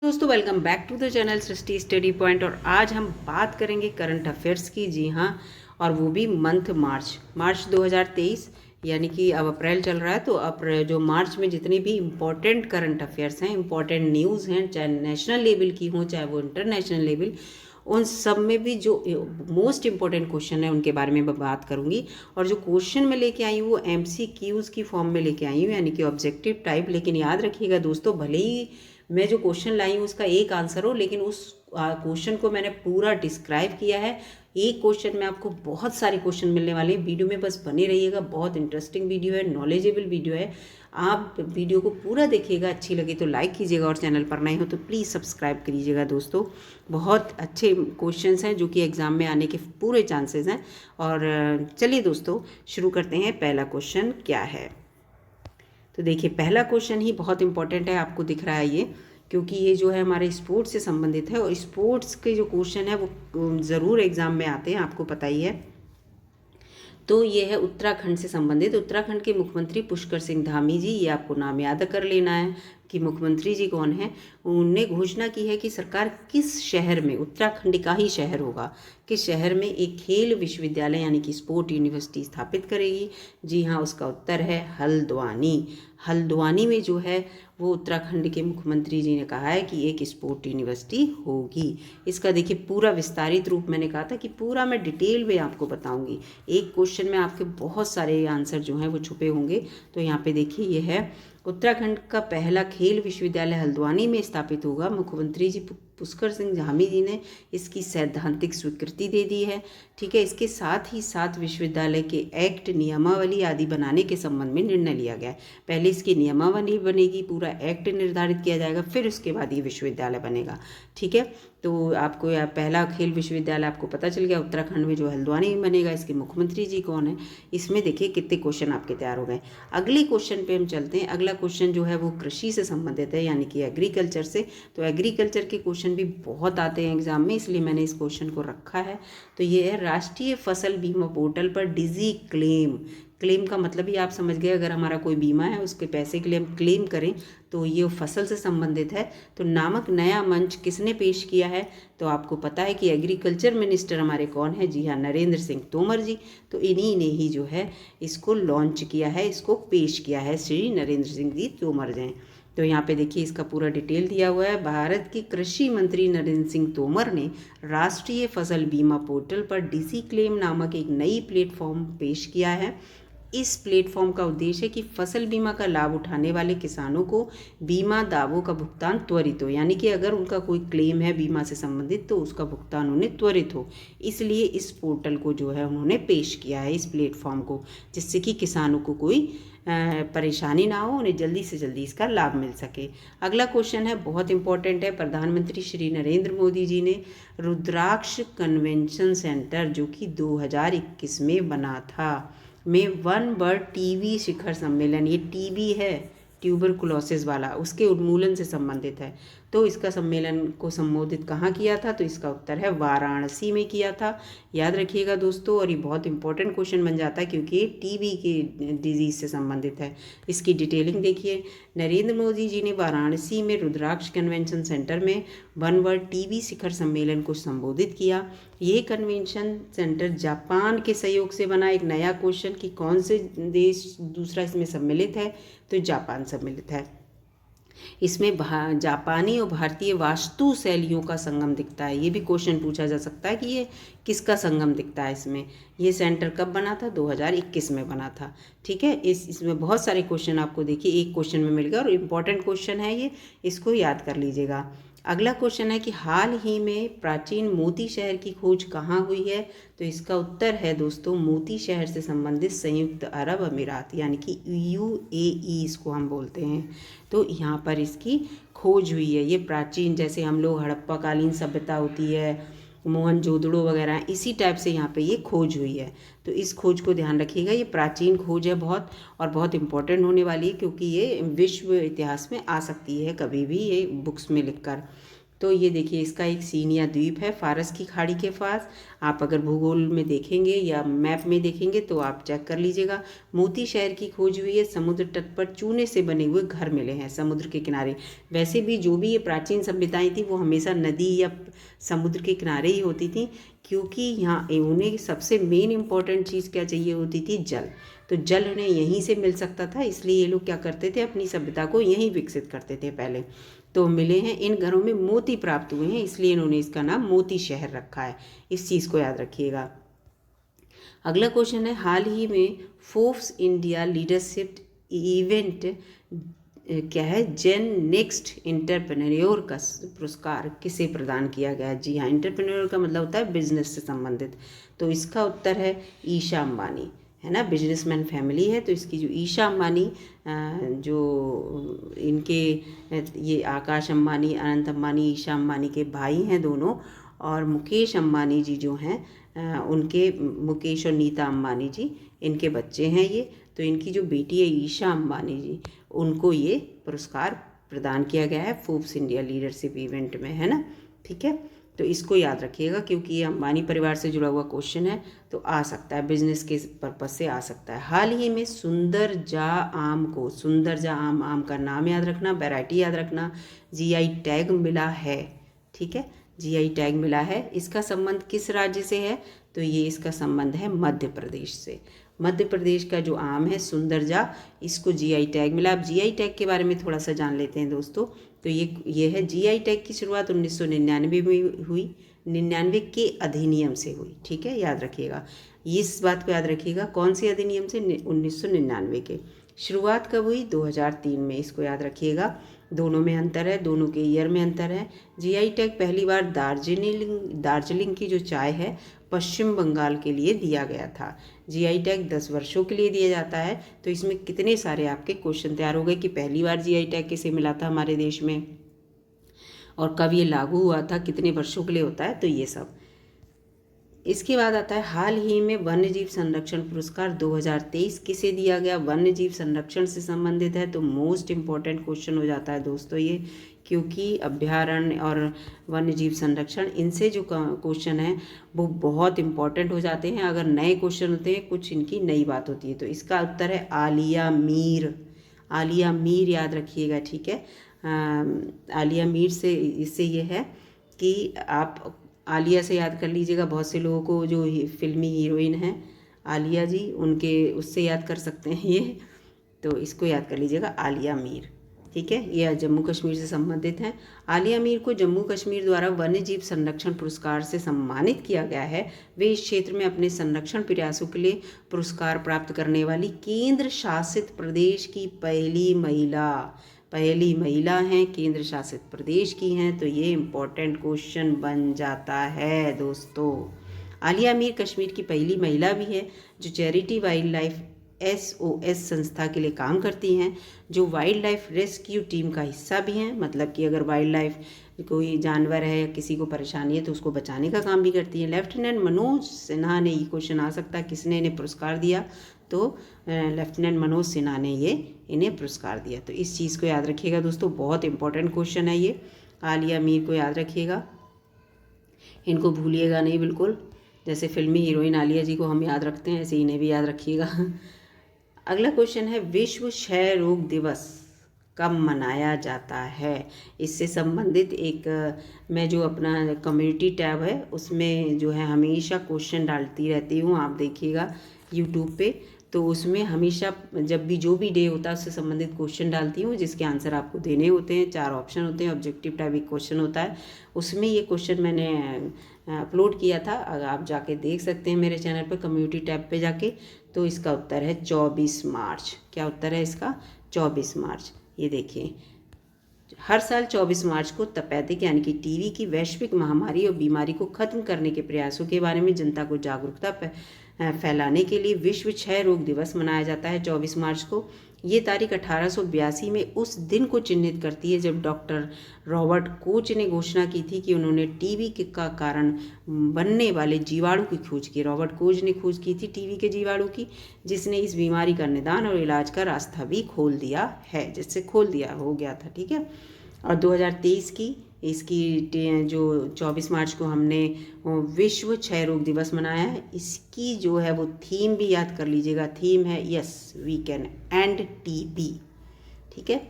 दोस्तों welcome back to the channel Srishti study point. और आज हम बात करेंगे करंट अफेयर्स की। जी हाँ, और वो भी मंथ मार्च 2023, यानी कि अब अप्रैल चल रहा है। तो अप्रैल जो मार्च में जितनी भी इम्पोर्टेंट करंट अफेयर्स हैं, इम्पोर्टेंट न्यूज़ हैं, चाहे नेशनल लेवल की हों चाहे वो इंटरनेशनल लेवल, उन सब में भी जो मोस्ट इम्पॉर्टेंट क्वेश्चन है उनके बारे में मैं बात करूंगी। और जो क्वेश्चन मैं लेके आई हूँ वो MCQs की फॉर्म में लेके आई हूँ, यानी कि ऑब्जेक्टिव टाइप। लेकिन याद रखिएगा दोस्तों, भले ही मैं जो क्वेश्चन लाई हूँ उसका एक आंसर हो, लेकिन उस क्वेश्चन को मैंने पूरा डिस्क्राइब किया है। एक क्वेश्चन में आपको बहुत सारे क्वेश्चन मिलने वाले हैं। वीडियो में बस बने रहिएगा, बहुत इंटरेस्टिंग वीडियो है, नॉलेजेबल वीडियो है। आप वीडियो को पूरा देखिएगा, अच्छी लगे तो लाइक कीजिएगा और चैनल पर नए हो तो प्लीज़ सब्सक्राइब करिएगा दोस्तों। बहुत अच्छे क्वेश्चंस हैं जो कि एग्ज़ाम में आने के पूरे चांसेस हैं। और चलिए दोस्तों शुरू करते हैं। पहला क्वेश्चन क्या है, तो देखिए पहला क्वेश्चन ही बहुत इंपॉर्टेंट है, आपको दिख रहा है ये, क्योंकि ये जो है हमारे स्पोर्ट्स से संबंधित है। और स्पोर्ट्स के जो क्वेश्चन है वो ज़रूर एग्ज़ाम में आते हैं, आपको पता ही है। तो ये है उत्तराखंड से संबंधित। उत्तराखंड के मुख्यमंत्री पुष्कर सिंह धामी जी, ये आपको नाम याद कर लेना है कि मुख्यमंत्री जी कौन है। उनने घोषणा की है कि सरकार किस शहर में, उत्तराखंड का ही शहर होगा, किस शहर में एक खेल विश्वविद्यालय यानी कि स्पोर्ट यूनिवर्सिटी स्थापित करेगी। जी हाँ, उसका उत्तर है हल्द्वानी। हल्द्वानी में जो है वो उत्तराखंड के मुख्यमंत्री जी ने कहा है कि एक स्पोर्ट यूनिवर्सिटी होगी। इसका देखिए पूरा विस्तारित रूप, मैंने कहा था कि पूरा मैं डिटेल में आपको बताऊंगी। एक क्वेश्चन में आपके बहुत सारे आंसर जो हैं वो छुपे होंगे। तो यहाँ पे देखिए ये है, उत्तराखंड का पहला खेल विश्वविद्यालय हल्द्वानी में स्थापित होगा। मुख्यमंत्री जी पुष्कर सिंह धामी जी ने इसकी सैद्धांतिक स्वीकृति दे दी है। ठीक है, इसके साथ ही साथ विश्वविद्यालय के एक्ट, नियमावली आदि बनाने के संबंध में निर्णय लिया गया है। पहले इसकी नियमावली बनेगी, पूरा एक्ट निर्धारित किया जाएगा, फिर उसके बाद ये विश्वविद्यालय बनेगा। ठीक है, तो आपको यह पहला खेल विश्वविद्यालय आपको पता चल गया उत्तराखंड में जो हल्द्वानी में बनेगा। इसके मुख्यमंत्री जी कौन है, इसमें देखिए कितने क्वेश्चन आपके तैयार हो गए। अगले क्वेश्चन पे हम चलते हैं। अगला क्वेश्चन जो है वो कृषि से संबंधित है, यानी कि एग्रीकल्चर से। तो एग्रीकल्चर के क्वेश्चन भी बहुत आते हैं एग्जाम में, इसलिए मैंने इस क्वेश्चन को रखा है। तो ये है, राष्ट्रीय फसल बीमा पोर्टल पर डिजी क्लेम। क्लेम का मतलब ही आप समझ गए, अगर हमारा कोई बीमा है उसके पैसे के लिए हम क्लेम करें तो ये फसल से संबंधित है। तो नामक नया मंच किसने पेश किया है, तो आपको पता है कि एग्रीकल्चर मिनिस्टर हमारे कौन है। जी हाँ, नरेंद्र सिंह तोमर जी। तो इन्हीं ने ही जो है इसको लॉन्च किया है, इसको पेश किया है, श्री नरेंद्र सिंह जी तोमर जी। तो यहाँ पे देखिए इसका पूरा डिटेल दिया हुआ है। भारत के कृषि मंत्री नरेंद्र सिंह तोमर ने राष्ट्रीय फसल बीमा पोर्टल पर डिजी क्लेम नामक एक नई प्लेटफॉर्म पेश किया है। इस प्लेटफॉर्म का उद्देश्य है कि फसल बीमा का लाभ उठाने वाले किसानों को बीमा दावों का भुगतान त्वरित हो, यानी कि अगर उनका कोई क्लेम है बीमा से संबंधित तो उसका भुगतान उन्हें त्वरित हो। इसलिए इस पोर्टल को जो है उन्होंने पेश किया है, इस प्लेटफॉर्म को, जिससे कि किसानों को कोई परेशानी ना हो, उन्हें जल्दी से जल्दी इसका लाभ मिल सके। अगला क्वेश्चन है, बहुत इंपॉर्टेंट है। प्रधानमंत्री श्री नरेंद्र मोदी जी ने रुद्राक्ष कन्वेंशन सेंटर, जो कि 2021 में बना था, में वन वर्ल्ड टीबी शिखर सम्मेलन, ये टीबी है ट्यूबरकुलोसिस वाला, उसके उन्मूलन से संबंधित है। तो इसका सम्मेलन को संबोधित कहाँ किया था, तो इसका उत्तर है वाराणसी में किया था। याद रखिएगा दोस्तों, और ये बहुत इंपॉर्टेंट क्वेश्चन बन जाता है क्योंकि ये टीबी के डिजीज़ से संबंधित है। इसकी डिटेलिंग देखिए, नरेंद्र मोदी जी ने वाराणसी में रुद्राक्ष कन्वेंशन सेंटर में वन वर्ल्ड टीबी शिखर सम्मेलन को संबोधित किया। ये कन्वेंशन सेंटर जापान के सहयोग से बना। एक नया क्वेश्चन कि कौन से देश दूसरा इसमें सम्मिलित है, तो जापान सम्मिलित है। इसमें जापानी और भारतीय वास्तु शैलियों का संगम दिखता है। ये भी क्वेश्चन पूछा जा सकता है कि ये किसका संगम दिखता है इसमें। ये सेंटर कब बना था, 2021 में बना था। ठीक है, इसमें बहुत सारे क्वेश्चन आपको देखिए एक क्वेश्चन में मिल गया, और इम्पॉर्टेंट क्वेश्चन है ये, इसको याद कर लीजिएगा। अगला क्वेश्चन है कि हाल ही में प्राचीन मोती शहर की खोज कहाँ हुई है, तो इसका उत्तर है दोस्तों, मोती शहर से संबंधित संयुक्त अरब अमीरात, यानी कि UAE इसको हम बोलते हैं। तो यहाँ पर इसकी खोज हुई है। ये प्राचीन, जैसे हम लोग हड़प्पा कालीन सभ्यता होती है, मोहनजोदड़ो वगैरह, इसी टाइप से यहाँ पे ये खोज हुई है। तो इस खोज को ध्यान रखिएगा, ये प्राचीन खोज है बहुत, और बहुत इंपॉर्टेंट होने वाली है, क्योंकि ये विश्व इतिहास में आ सकती है कभी भी, ये बुक्स में लिखकर। तो ये देखिए इसका एक सीनिया द्वीप है फारस की खाड़ी के पास। आप अगर भूगोल में देखेंगे या मैप में देखेंगे तो आप चेक कर लीजिएगा। मोती शहर की खोज हुई है। समुद्र तट पर चूने से बने हुए घर मिले हैं समुद्र के किनारे। वैसे भी जो भी ये प्राचीन सभ्यताएं थी वो हमेशा नदी या समुद्र के किनारे ही होती थी, क्योंकि यहाँ उन्हें सबसे मेन इम्पॉर्टेंट चीज़ क्या चाहिए होती थी, जल। तो जल उन्हें यहीं से मिल सकता था, इसलिए ये लोग क्या करते थे, अपनी सभ्यता को यहीं विकसित करते थे पहले। तो मिले हैं इन घरों में मोती प्राप्त हुए हैं, इसलिए इन्होंने इसका नाम मोती शहर रखा है। इस चीज़ को याद रखिएगा। अगला क्वेश्चन है, हाल ही में फोर्ब्स इंडिया लीडरशिप इवेंट क्या है, जेन नेक्स्ट एंटरप्रेन्योर का पुरस्कार किसे प्रदान किया गया है। जी हाँ, एंटरप्रेन्योर का मतलब होता है बिजनेस से संबंधित। तो इसका उत्तर है ईशा अंबानी, है ना, बिजनेसमैन फैमिली है। तो इसकी जो ईशा अंबानी, जो इनके ये आकाश अंबानी, अनंत अंबानी, ईशा अंबानी के भाई हैं दोनों। और मुकेश अंबानी जी जो हैं, उनके, मुकेश और नीता अंबानी जी, इनके बच्चे हैं ये। तो इनकी जो बेटी है ईशा अंबानी जी, उनको ये पुरस्कार प्रदान किया गया है फोर्ब्स इंडिया लीडरशिप इवेंट में, है ना। ठीक है, तो इसको याद रखिएगा क्योंकि ये अंबानी परिवार से जुड़ा हुआ क्वेश्चन है, तो आ सकता है, बिजनेस के पर्पज से आ सकता है। हाल ही में सुंदरजा आम को, सुंदरजा आम, आम का नाम याद रखना, वैरायटी याद रखना, जीआई टैग मिला है। ठीक है, जीआई टैग मिला है। इसका संबंध किस राज्य से है, तो ये इसका संबंध है मध्य प्रदेश से। मध्य प्रदेश का जो आम है सुंदरजा, इसको जीआई टैग मिला। अब जीआई टैग के बारे में थोड़ा सा जान लेते हैं दोस्तों। तो ये है जीआई टैग की शुरुआत 1999 में हुई, 99 के अधिनियम से हुई। ठीक है, याद रखिएगा, इस बात को याद रखिएगा। कौन सी अधिनियम से, 1999 के। शुरुआत कब हुई, 2003 में, इसको याद रखिएगा। दोनों में अंतर है, दोनों के ईयर में अंतर है। जीआई टैग पहली बार दार्जिलिंग की जो चाय है पश्चिम बंगाल के लिए दिया गया था। जीआई टैग 10 वर्षों के लिए दिया जाता है। तो इसमें कितने सारे आपके क्वेश्चन तैयार हो गए कि पहली बार जीआई टैग किसे मिला था हमारे देश में, और कब ये लागू हुआ था, कितने वर्षों के लिए होता है, तो ये सब। इसके बाद आता है, हाल ही में वन्यजीव संरक्षण पुरस्कार 2023 किसे दिया गया। वन्यजीव संरक्षण से संबंधित है, तो मोस्ट इम्पॉर्टेंट क्वेश्चन हो जाता है दोस्तों ये, क्योंकि अभ्यारण्य और वन्यजीव संरक्षण, इनसे जो क्वेश्चन है वो बहुत इंपॉर्टेंट हो जाते हैं। अगर नए क्वेश्चन होते हैं, कुछ इनकी नई बात होती है। तो इसका उत्तर है आलिया मीर। आलिया मीर याद रखिएगा। ठीक है, आलिया मीर से, इससे ये है कि आप आलिया से याद कर लीजिएगा। बहुत से लोगों को जो फिल्मी हीरोइन हैं आलिया जी, उनके उससे याद कर सकते हैं ये। तो इसको याद कर लीजिएगा, आलिया मीर। ठीक है, यह जम्मू कश्मीर से संबंधित हैं। आलिया मीर को जम्मू कश्मीर द्वारा वन्यजीव संरक्षण पुरस्कार से सम्मानित किया गया है। वे इस क्षेत्र में अपने संरक्षण प्रयासों के लिए पुरस्कार प्राप्त करने वाली केंद्र शासित प्रदेश की पहली महिला हैं, केंद्र शासित प्रदेश की हैं। तो ये इम्पोर्टेंट क्वेश्चन बन जाता है दोस्तों। आलिया मीर कश्मीर की पहली महिला भी है जो चैरिटी वाइल्ड लाइफ SOS संस्था के लिए काम करती हैं, जो वाइल्ड लाइफ रेस्क्यू टीम का हिस्सा भी हैं। मतलब कि अगर वाइल्ड लाइफ, कोई जानवर है या किसी को परेशानी है तो उसको बचाने का काम भी करती हैं। लेफ्टिनेंट मनोज सिन्हा ने, ये क्वेश्चन आ सकता है, किसने इन्हें पुरस्कार दिया, तो लेफ्टिनेंट मनोज सिन्हा ने ये इन्हें पुरस्कार दिया। तो इस चीज़ को याद रखिएगा दोस्तों, बहुत इंपॉर्टेंट क्वेश्चन है ये। आलिया मीर को याद रखिएगा, इनको भूलिएगा नहीं बिल्कुल। जैसे फिल्मी हीरोइन आलिया जी को हम याद रखते हैं, ऐसे इन्हें भी याद रखिएगा। अगला क्वेश्चन है, विश्व क्षय रोग दिवस कब मनाया जाता है। इससे संबंधित एक, मैं जो अपना कम्युनिटी टैब है उसमें जो है हमेशा क्वेश्चन डालती रहती हूँ, आप देखिएगा यूट्यूब पे। तो उसमें हमेशा जब भी जो भी डे होता है उससे संबंधित क्वेश्चन डालती हूँ, जिसके आंसर आपको देने होते हैं। 4 ऑप्शन होते हैं, ऑब्जेक्टिव टाइप एक क्वेश्चन होता है। उसमें ये क्वेश्चन मैंने अपलोड किया था, अगर आप जाके देख सकते हैं मेरे चैनल पर, कम्युनिटी टैब पे जाके। तो इसका उत्तर है 24 मार्च। क्या उत्तर है इसका, 24 मार्च। ये देखिए, हर साल 24 मार्च को तपेदिक यानी कि टीबी की वैश्विक महामारी और बीमारी को खत्म करने के प्रयासों के बारे में जनता को जागरूकता फैलाने के लिए विश्व क्षय रोग दिवस मनाया जाता है 24 मार्च को। ये तारीख 1882 में उस दिन को चिन्हित करती है जब डॉक्टर रॉबर्ट कोच ने घोषणा की थी कि उन्होंने टीबी का कारण बनने वाले जीवाणु की खोज की। रॉबर्ट कोच ने खोज की थी टीबी के जीवाणु की, जिसने इस बीमारी का निदान और इलाज का रास्ता भी खोल दिया है, जिससे खोल दिया हो गया था। ठीक है, और 2023 की इसकी जो 24 मार्च को हमने विश्व क्षय रोग दिवस मनाया है, इसकी जो है वो थीम भी याद कर लीजिएगा। थीम है yes we can end TB. ठीक है,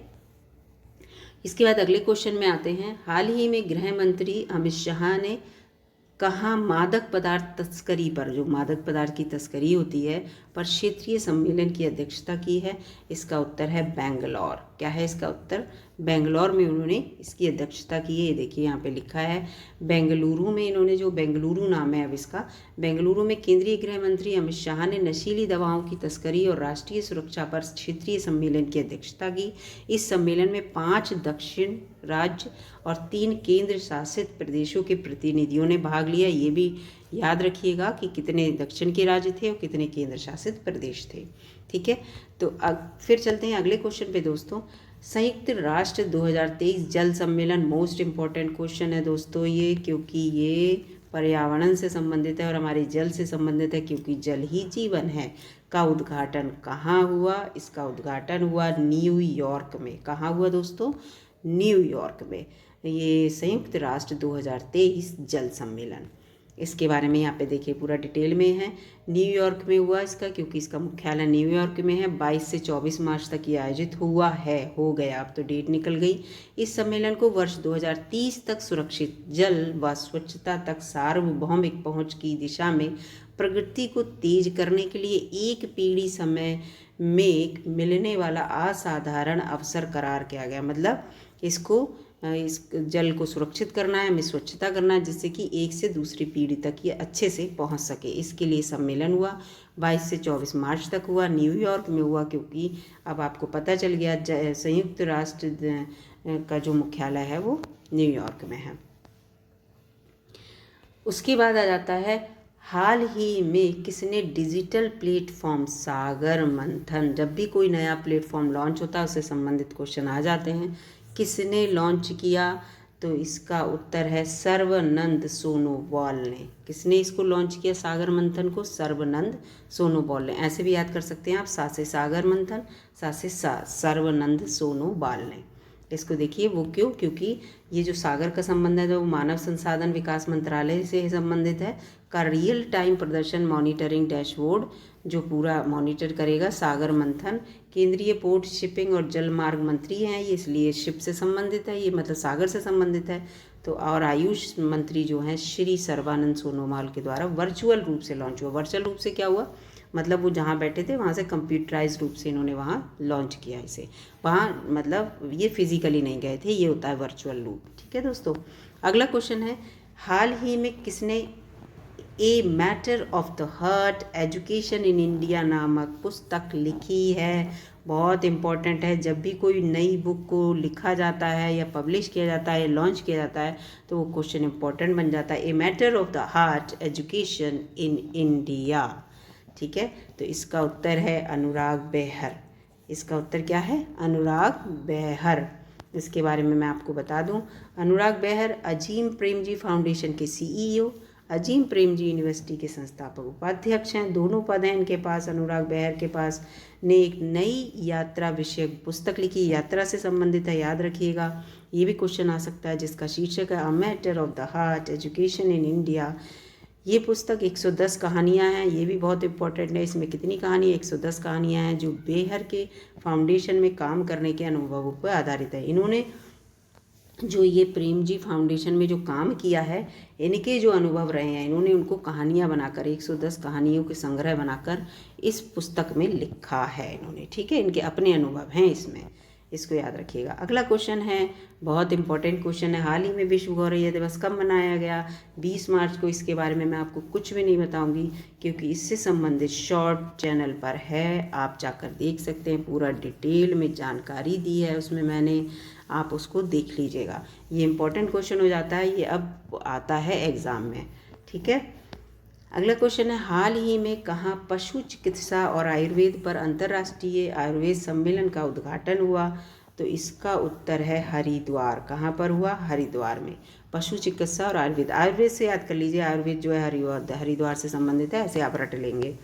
इसके बाद अगले क्वेश्चन में आते हैं। हाल ही में गृह मंत्री अमित शाह ने कहाँ मादक पदार्थ तस्करी पर, जो मादक पदार्थ की तस्करी होती है, पर क्षेत्रीय सम्मेलन की अध्यक्षता की है? इसका उत्तर है बेंगलौर। क्या है इसका उत्तर? बेंगलौर में उन्होंने इसकी अध्यक्षता की है। ये देखिए यहाँ पे लिखा है बेंगलुरु में। इन्होंने जो बेंगलुरु नाम है अब इसका, बेंगलुरु में केंद्रीय गृह मंत्री अमित शाह ने नशीली दवाओं की तस्करी और राष्ट्रीय सुरक्षा पर क्षेत्रीय सम्मेलन की अध्यक्षता की। इस सम्मेलन में 5 दक्षिण राज्य और 3 केंद्र शासित प्रदेशों के प्रतिनिधियों ने भाग लिया। ये भी याद रखिएगा कि कितने दक्षिण के राज्य थे और कितने केंद्र शासित प्रदेश थे। ठीक है, तो फिर चलते हैं अगले क्वेश्चन पे दोस्तों। संयुक्त राष्ट्र 2023 जल सम्मेलन, मोस्ट इम्पॉर्टेंट क्वेश्चन है दोस्तों ये, क्योंकि ये पर्यावरण से संबंधित है और हमारे जल से संबंधित है, क्योंकि जल ही जीवन है, का उद्घाटन कहाँ हुआ? इसका उद्घाटन हुआ न्यूयॉर्क में। कहाँ हुआ दोस्तों? न्यूयॉर्क में। ये संयुक्त राष्ट्र 2023 जल सम्मेलन, इसके बारे में यहाँ पे देखिए पूरा डिटेल में है। न्यूयॉर्क में हुआ इसका, क्योंकि इसका मुख्यालय न्यूयॉर्क में है। 22 से 24 मार्च तक ये आयोजित हुआ है, हो गया, अब तो डेट निकल गई। इस सम्मेलन को वर्ष 2030 तक सुरक्षित जल व स्वच्छता तक सार्वभौमिक पहुँच की दिशा में प्रगति को तेज करने के लिए एक पीढ़ी समय में मिलने वाला असाधारण अवसर करार किया गया। मतलब इसको, इस जल को सुरक्षित करना है, हमें स्वच्छता करना है, जिससे कि एक से दूसरी पीढ़ी तक ये अच्छे से पहुंच सके। इसके लिए सम्मेलन हुआ, 22 से 24 मार्च तक हुआ, न्यूयॉर्क में हुआ, क्योंकि अब आपको पता चल गया संयुक्त राष्ट्र का जो मुख्यालय है वो न्यूयॉर्क में है। उसके बाद आ जाता है, हाल ही में किसने डिजिटल प्लेटफॉर्म सागर मंथन, जब भी कोई नया प्लेटफॉर्म लॉन्च होता है उससे संबंधित क्वेश्चन आ जाते हैं, किसने लॉन्च किया? तो इसका उत्तर है सर्बानंद सोनोवाल ने। किसने इसको लॉन्च किया सागर मंथन को? सर्बानंद सोनोवाल ने। ऐसे भी याद कर सकते हैं आप, सा से सागर मंथन, सा से सर्बानंद सोनोवाल ने। इसको देखिए वो क्यों? क्योंकि ये जो सागर का संबंध है वो मानव संसाधन विकास मंत्रालय से संबंधित है, का रियल टाइम प्रदर्शन मॉनिटरिंग डैशबोर्ड जो पूरा मॉनिटर करेगा सागर मंथन। केंद्रीय पोर्ट, शिपिंग और जल मार्ग मंत्री हैं ये, इसलिए शिप से संबंधित है ये, मतलब सागर से संबंधित है। तो और आयुष मंत्री जो हैं श्री सर्बानंद सोनोवाल के द्वारा वर्चुअल रूप से लॉन्च हुआ। वर्चुअल रूप से क्या हुआ? मतलब वो जहाँ बैठे थे वहाँ से कंप्यूटराइज रूप से इन्होंने वहाँ लॉन्च किया इसे। वहाँ मतलब ये फिजिकली नहीं गए थे, ये होता है वर्चुअल रूप। ठीक है दोस्तों, अगला क्वेश्चन है, हाल ही में किसने a matter of the heart education in India नामक पुस्तक लिखी है? बहुत इंपॉर्टेंट है। जब भी कोई नई बुक को लिखा जाता है या पब्लिश किया जाता है या लॉन्च किया जाता है तो वो क्वेश्चन इंपॉर्टेंट बन जाता है। A matter of the heart education in India. ठीक है, तो इसका उत्तर है अनुराग बेहर। इसका उत्तर क्या है? अनुराग बेहर। इसके बारे में मैं आपको बता दूं, अनुराग बेहर अजीम प्रेमजी फाउंडेशन के सीईओ, अजीम प्रेमजी यूनिवर्सिटी के संस्थापक उपाध्यक्ष हैं। दोनों पद हैं इनके पास। अनुराग बेहर के पास ने एक नई यात्रा विषयक पुस्तक लिखी, यात्रा से संबंधित है, याद रखिएगा। ये भी क्वेश्चन आ सकता है, जिसका शीर्षक है a matter of the heart education in India. ये पुस्तक 110 कहानियाँ हैं, ये भी बहुत इंपॉर्टेंट है। इसमें कितनी कहानी? 110 कहानियाँ हैं जो बेहर के फाउंडेशन में काम करने के अनुभवों पर आधारित है। इन्होंने जो ये प्रेम जी फाउंडेशन में जो काम किया है, इनके जो अनुभव रहे हैं, इन्होंने उनको कहानियाँ बनाकर 110 कहानियों के संग्रह बनाकर इस पुस्तक में लिखा है इन्होंने। ठीक है, इनके अपने अनुभव हैं इसमें, इसको याद रखिएगा। अगला क्वेश्चन है, बहुत इंपॉर्टेंट क्वेश्चन है, हाल ही में विश्व गौरैया दिवस कब मनाया गया? 20 मार्च को। इसके बारे में मैं आपको कुछ भी नहीं बताऊंगी क्योंकि इससे संबंधित शॉर्ट चैनल पर है, आप जाकर देख सकते हैं। पूरा डिटेल में जानकारी दी है उसमें मैंने, आप उसको देख लीजिएगा। ये इंपॉर्टेंट क्वेश्चन हो जाता है, ये अब आता है एग्ज़ाम में। ठीक है, अगला क्वेश्चन है, हाल ही में कहाँ पशु चिकित्सा और आयुर्वेद पर अंतर्राष्ट्रीय आयुर्वेद सम्मेलन का उद्घाटन हुआ? तो इसका उत्तर है हरिद्वार। कहाँ पर हुआ? हरिद्वार में। पशु चिकित्सा और आयुर्वेद, आयुर्वेद से याद कर लीजिए, आयुर्वेद जो है हरिद्वार से संबंधित है, ऐसे आप रट लेंगे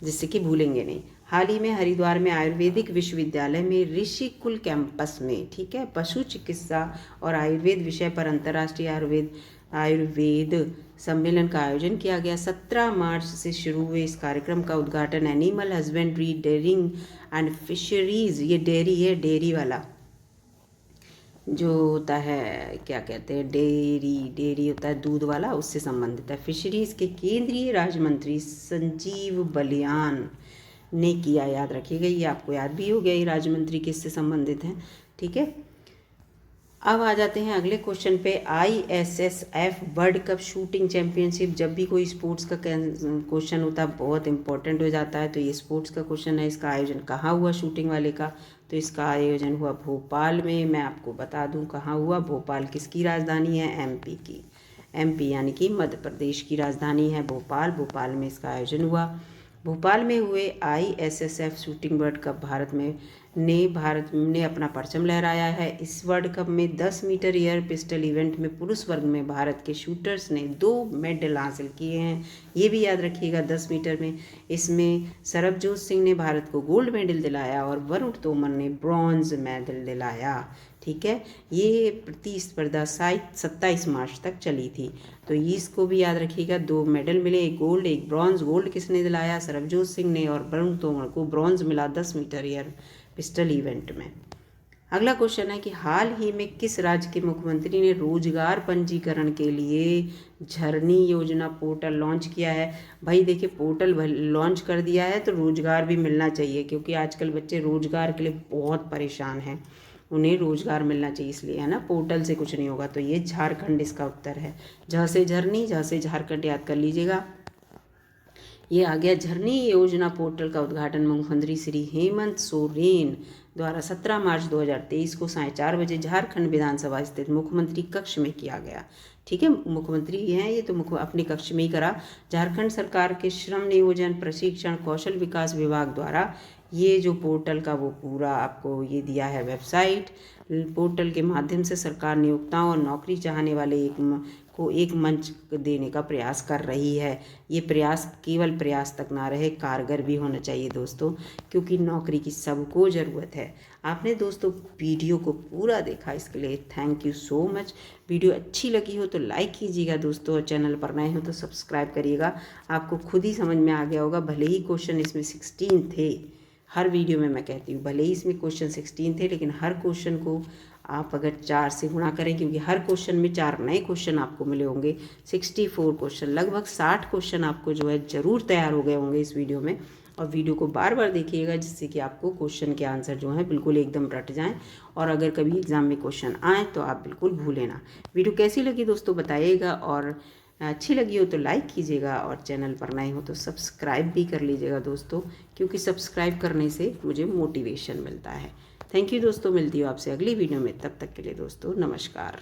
जिससे कि भूलेंगे नहीं। हाल ही में हरिद्वार में आयुर्वेदिक विश्वविद्यालय में ऋषिकुल कैंपस में, ठीक है, पशु चिकित्सा और आयुर्वेद विषय पर अंतर्राष्ट्रीय आयुर्वेद सम्मेलन का आयोजन किया गया। 17 मार्च से शुरू हुए इस कार्यक्रम का उद्घाटन animal husbandry, dairying and fisheries, ये डेयरी है, डेयरी वाला जो होता है, क्या कहते हैं, डेयरी होता है दूध वाला, उससे संबंधित है। फिशरीज के केंद्रीय राज्य मंत्री संजीव बलियान ने किया, याद रखिएगा, ये आपको याद भी हो गया ये राज्य मंत्री किससे संबंधित हैं, ठीक है। अब आ जाते हैं अगले क्वेश्चन पे। ISSF world cup shooting championship, जब भी कोई स्पोर्ट्स का क्वेश्चन होता है बहुत इंपॉर्टेंट हो जाता है, तो ये स्पोर्ट्स का क्वेश्चन है। इसका आयोजन कहाँ हुआ शूटिंग वाले का, तो इसका आयोजन हुआ भोपाल में। मैं आपको बता दूं कहाँ हुआ, भोपाल किसकी राजधानी है, MP की, MP यानी कि मध्य प्रदेश की राजधानी है भोपाल। भोपाल में इसका आयोजन हुआ। भोपाल में हुए ISSF shooting world cup Bharat ने अपना परचम लहराया है। इस वर्ल्ड कप में 10 मीटर एयर पिस्टल इवेंट में पुरुष वर्ग में भारत के शूटर्स ने 2 मेडल हासिल किए हैं। ये भी याद रखिएगा 10 मीटर में। इसमें सरबजोत सिंह ने भारत को गोल्ड मेडल दिलाया और वरुण तोमर ने ब्रॉन्ज मेडल दिलाया, ठीक है। ये प्रतिस्पर्धा 27 मार्च तक चली थी, तो इसको भी याद रखिएगा। 2 मेडल मिले, एक गोल्ड एक ब्रॉन्ज। गोल्ड किसने दिलाया, सरबजोत सिंह ने, और वरुण तोमर को ब्रॉन्ज मिला 10 मीटर एयर पिस्टल इवेंट में। अगला क्वेश्चन है कि हाल ही में किस राज्य के मुख्यमंत्री ने रोजगार पंजीकरण के लिए झरनी योजना पोर्टल लॉन्च किया है। भाई देखिए, पोर्टल लॉन्च कर दिया है तो रोजगार भी मिलना चाहिए, क्योंकि आजकल बच्चे रोजगार के लिए बहुत परेशान हैं, उन्हें रोजगार मिलना चाहिए, इसलिए है ना। पोर्टल से कुछ नहीं होगा, तो ये झारखंड इसका उत्तर है। झ से झरनी, झ से झारखंड याद कर लीजिएगा। ये आ गया झरनी योजना पोर्टल का उद्घाटन मुख्यमंत्री श्री हेमंत सोरेन द्वारा 17 मार्च 2023 को 4:30 बजे झारखंड विधानसभा स्थित मुख्यमंत्री कक्ष में किया गया, ठीक है। मुख्यमंत्री हैं ये, तो अपने कक्ष में ही करा। झारखंड सरकार के श्रम नियोजन प्रशिक्षण कौशल विकास विभाग द्वारा ये जो पोर्टल का वो पूरा आपको ये दिया है वेबसाइट। पोर्टल के माध्यम से सरकार नियोक्ताओं और नौकरी चाहने वाले को एक मंच देने का प्रयास कर रही है। ये प्रयास केवल प्रयास तक ना रहे, कारगर भी होना चाहिए दोस्तों, क्योंकि नौकरी की सबको ज़रूरत है। आपने दोस्तों वीडियो को पूरा देखा, इसके लिए thank you so much. Video अच्छी लगी हो तो लाइक कीजिएगा दोस्तों, और चैनल पर नए हो तो सब्सक्राइब करिएगा। आपको खुद ही समझ में आ गया होगा, भले ही क्वेश्चन इसमें 16 थे, हर वीडियो में मैं कहती हूँ भले ही इसमें क्वेश्चन 16 थे, लेकिन हर क्वेश्चन को आप अगर 4 से गुणा करें, क्योंकि हर क्वेश्चन में 4 नए क्वेश्चन आपको मिले होंगे। 64 क्वेश्चन, लगभग 60 क्वेश्चन आपको जो है ज़रूर तैयार हो गए होंगे इस वीडियो में। और वीडियो को बार बार देखिएगा, जिससे कि आपको क्वेश्चन के आंसर जो हैं बिल्कुल एकदम रट जाएं, और अगर कभी एग्ज़ाम में क्वेश्चन आए तो आप बिल्कुल भूलें ना। वीडियो कैसी लगी दोस्तों बताइएगा, और अच्छी लगी हो तो लाइक कीजिएगा, और चैनल पर नए हो तो सब्सक्राइब भी कर लीजिएगा दोस्तों, क्योंकि सब्सक्राइब करने से मुझे मोटिवेशन मिलता है। थैंक यू दोस्तों, मिलती हूँ आपसे अगली वीडियो में, तब तक के लिए दोस्तों नमस्कार।